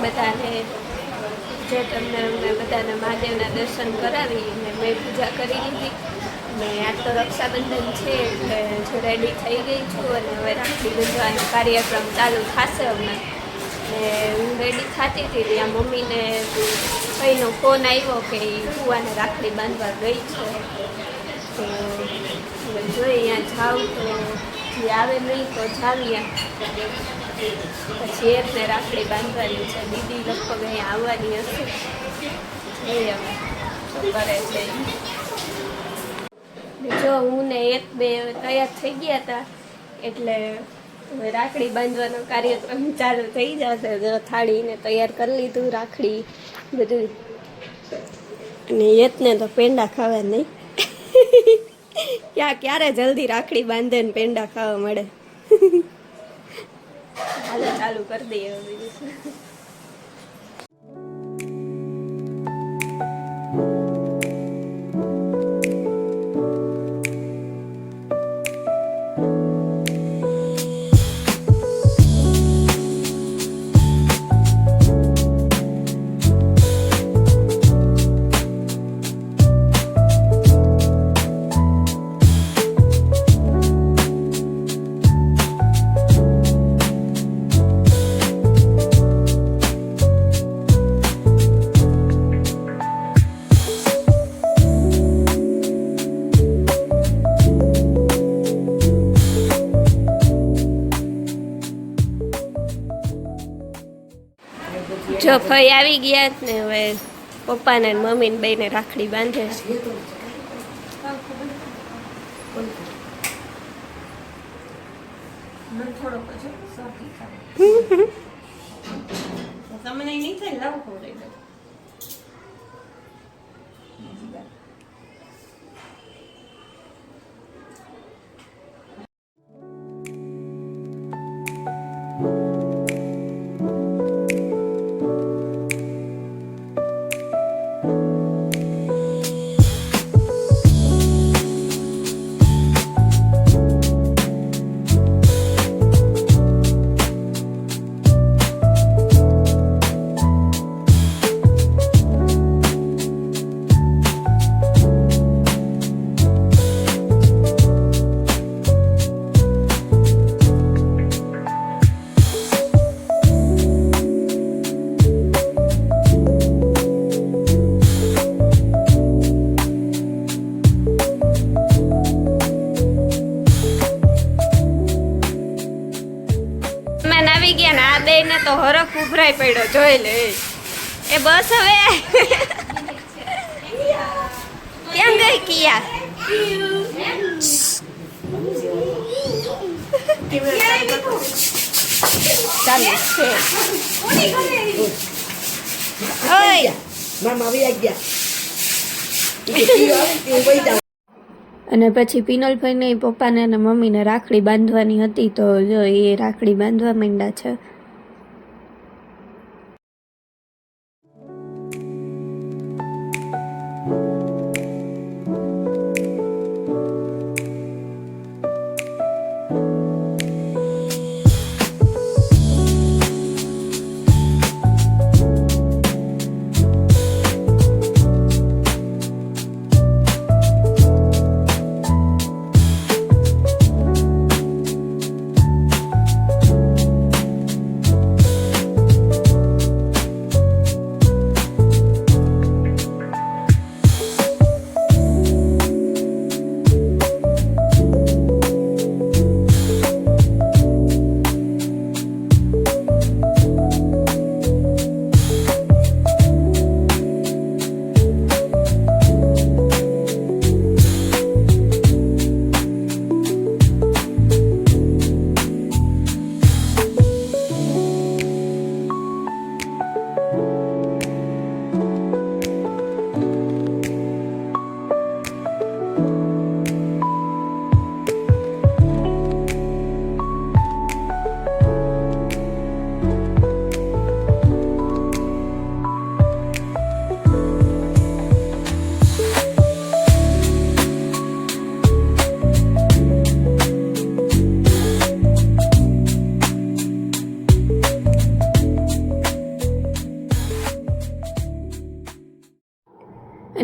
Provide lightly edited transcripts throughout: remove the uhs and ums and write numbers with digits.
બધાને જે તમને અમને બધાને મહાદેવના દર્શન કરાવી અને મેં પૂજા કરી લીધી. અને આજ તો રક્ષાબંધન છે એટલે જો રેડી થઈ ગઈ છું અને હવે રાખડી બંધવાનો કાર્યક્રમ ચાલુ થશે હમણાં. ને હું રેડી થતી હતી ત્યાં મમ્મીને ભાઈનો ફોન આવ્યો કે ફુવાને રાખડી બાંધવા ગઈ છે. તો જોઈએ અહીંયા જાઉં તો જે આવે નહીં તો જાવીએ. પછી એકને રાખડી બાંધવાની છે. દીદી લગભગ અહીંયા આવવાની હશે. જોઈએ હવે શું કરે છે. જો હું ને એક બે તૈયાર થઈ ગયા હતા એટલે હવે રાખડી બાંધવાનો કાર્યક્રમ ચાલુ થઈ જશે. જો થાળીને તૈયાર કરી લીધું, રાખડી બધું. અને યતને તો પેંડા ખાવા નહીં. ક્યારે જલ્દી રાખડી બાંધે ને પેંડા ખાવા મળે. હાલો ચાલુ કરી દઈએ હવે બીજું. જો ફઈ આવી ગયા ને હવે પપ્પાને મમ્મીને બેને રાખડી બાંધે છે. તમને નહીં થાય લાવો આવી ગયા ને આ બે ને તો હરખ ઉભરાઈ પડ્યો. જોઈ લે એ બસ હવે ક્યાં ગઈ કિયા? ચાલે છે ઓય મામા આવી ગયા. અને પછી પિનલભાઈને પપ્પાને અને મમ્મીને રાખડી બાંધવાની હતી તો જો એ રાખડી બાંધવા માંડ્યા છે.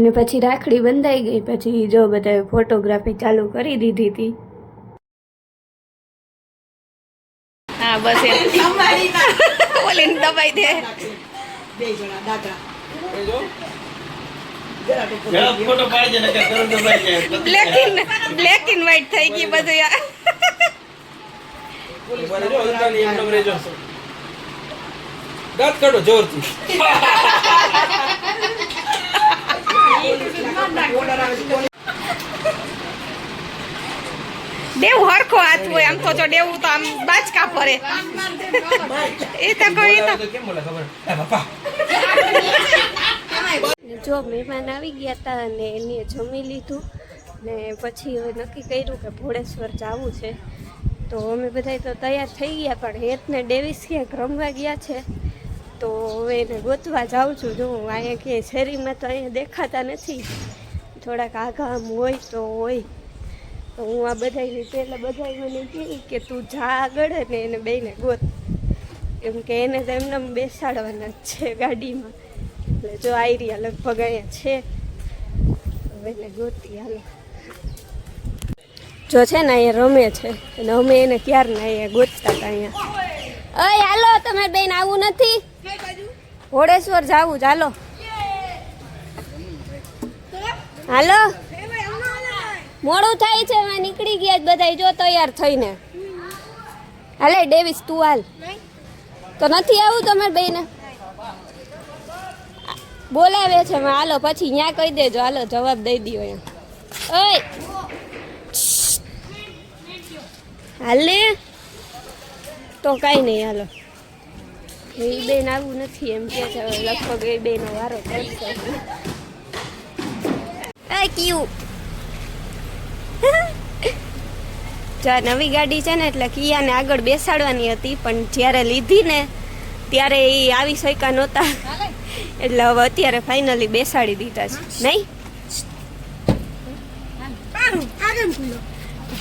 ને પછી રાખડી બંધાઈ ગઈ પછી જો બધાએ ફોટોગ્રાફી ચાલુ કરી દીધી હતી. હા બસ ઓલીને દબાઈ દે બે જણા દાદા બ્લેક એન્ડ વ્હાઈટ થઈ ગઈ બધું. દાંત કાઢો જોરથી. દેવ હરખો હાથ હોય આમ તો જો દેવું તો આમ બાચકા ફરે એ તો કોઈ તો કેમ બોલે ખબર હે બાપા. જો મહેમાન આવી ગયા હતા અને એને જમી લીધું ને પછી હવે નક્કી કર્યું કે ભોળેશ્વર જવું છે. તો અમે બધા તો તૈયાર થઈ ગયા પણ હેતને ડેવિસ ક્યાંક રમવા ગયા છે તો હવે એને ગોતવા જાઉં છું. જો અહીંયા ક્યાંય શેરીમાં તો અહીંયા દેખાતા નથી, થોડાક આઘામ હોય તો હોય તો હું આ બધાની પહેલાં બધા મને કહે કે તું જા આગળ ને એને બેને ગોત, કેમ કે એને તો એમને બેસાડવાના જ છે ગાડીમાં. એટલે જો આઈરિયા લગભગ અહીંયા છે, હવે એને ગોતી હાલો. જો છે ને અહીંયા રમે છે અને અમે એને ક્યારના અહીંયા ગોતતા હતા અહીંયા. અય હાલો તમારે બેન આવું નથી, ઘોડેશ્વર જાવું ચાલો હાલો. મોડું થાય છે એમાં નીકળી ગયા બધા જો તૈયાર થઈને. હાલે ડેવિસ તું હાલ તો નથી આવું તમારે બેને બોલાવે છે હાલો પછી ત્યાં કહી દેજો હાલો જવાબ દઈ દો અહીંયા. ઓય હાલ ને તો કાંઈ નહીં હાલો. એ બેન આવું નથી એમ કે છે લગભગ એ બેનો વારો કરશે. ક્યુ જો નવી ગાડી છે ને એટલે કિયાને આગળ બેસાડવાની હતી પણ જ્યારે લીધી ને ત્યારે એ આવી શક્યા નહોતા એટલે હવે અત્યારે ફાઇનલી બેસાડી દીધા છે. નહીં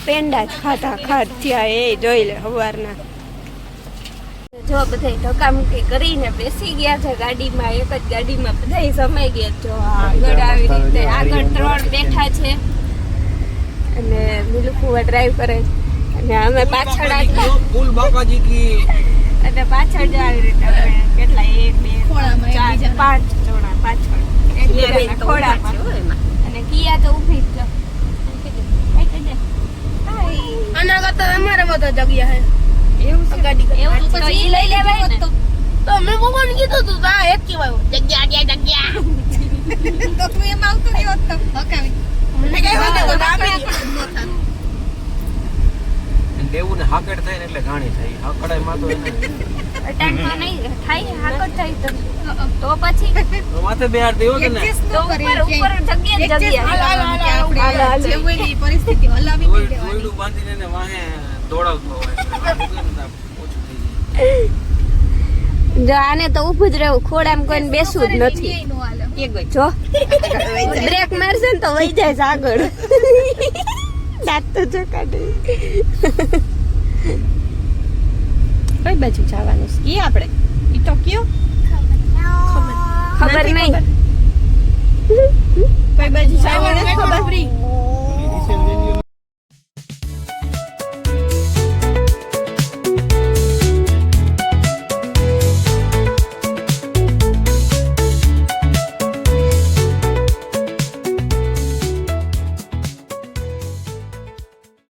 પેંડા જ ખાતા થયા એ જોઈ લે સવારના. જો બધા ધક્કામુક્કી કરીને બેસી ગયા છે ગાડીમાં, એક જ ગાડીમાં બધા સમાઈ ગયા. જો આગળ આવી રીતે આગળ 3 બેઠા છે અને મિલુકુવા ડ્રાઈવ કરે અને અમે પાછળ ફૂલ બાપાજી કી અને પાછળ જ આવી રીતે અમે કેટલા 1 2 4 5 જણા પાછળ એકબીજાના ખોળામાં અને કિયા તો ઊભી જ આના કરતા અમારે વધુ જગ્યા હે. એવું છે ગાડી એવું તો ઈ લઈ લેવાય ને તો મેં ભગવાન કીધું તું આ એક કહેવાય જગ્યા તો તું એમ આવતો રહ્યો તો હકાવી મને કઈ વાત તો દેવું ને હાકડ થાય ને એટલે ઘાણી થાય. હાકડાય માં તો એને અટાણમાં નહીં થાય હાકર થાય તો પછી માથે બેહાર દેવો કે ને તો ઉપર જગ્યા જેવી પરિસ્થિતિ હલાવી દેવાની. દોયડું બાંધીને એને વાહે દોડાવતો હોય ઓછું થઈ જાય. જો આને તો ઊભું જ રહેવું, ખોડામાં કોઈને બેસવું જ નથી. જો બ્રેક મારશે ને તો વહી જાય આગળ. દાંત તો જો કાઢે. કઈ બાજુ જવાનું છે ઈ આપણે ઈ તો કયો ખબર નહીં. કઈ બાજુ જવાનું ખબર